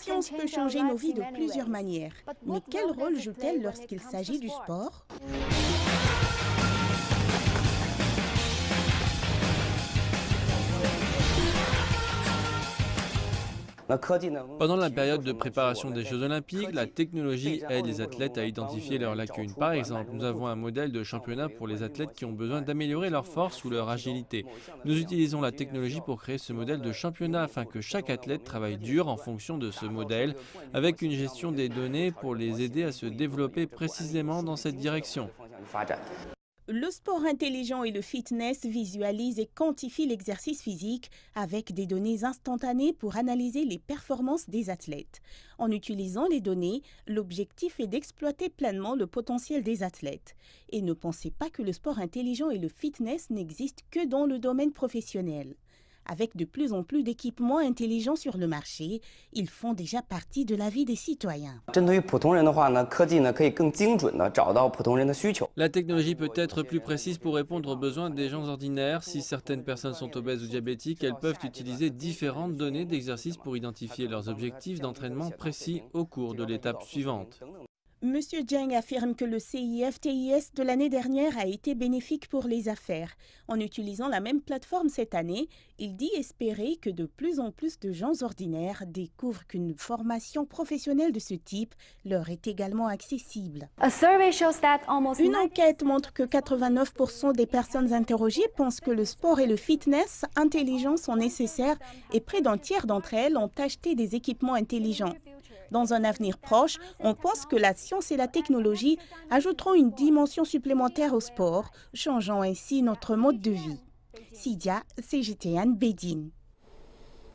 science peut changer nos vies de plusieurs manières. Mais quel rôle joue-t-elle lorsqu'il s'agit du sport? Pendant la période de préparation des Jeux Olympiques, la technologie aide les athlètes à identifier leurs lacunes. Par exemple, nous avons un modèle de championnat pour les athlètes qui ont besoin d'améliorer leur force ou leur agilité. Nous utilisons la technologie pour créer ce modèle de championnat afin que chaque athlète travaille dur en fonction de ce modèle, avec une gestion des données pour les aider à se développer précisément dans cette direction. Le sport intelligent et le fitness visualisent et quantifient l'exercice physique avec des données instantanées pour analyser les performances des athlètes. En utilisant les données, l'objectif est d'exploiter pleinement le potentiel des athlètes. Et ne pensez pas que le sport intelligent et le fitness n'existent que dans le domaine professionnel. Avec de plus en plus d'équipements intelligents sur le marché, ils font déjà partie de la vie des citoyens. La technologie peut être plus précise pour répondre aux besoins des gens ordinaires. Si certaines personnes sont obèses ou diabétiques, elles peuvent utiliser différentes données d'exercice pour identifier leurs objectifs d'entraînement précis au cours de l'étape suivante. Monsieur Zheng affirme que le CIF-TIS de l'année dernière a été bénéfique pour les affaires. En utilisant la même plateforme cette année, il dit espérer que de plus en plus de gens ordinaires découvrent qu'une formation professionnelle de ce type leur est également accessible. Une enquête montre que 89% des personnes interrogées pensent que le sport et le fitness intelligents sont nécessaires et près d'un tiers d'entre elles ont acheté des équipements intelligents. Dans un avenir proche, on pense que la science et la technologie ajouteront une dimension supplémentaire au sport, changeant ainsi notre mode de vie. Sidia, CGTN Bédine.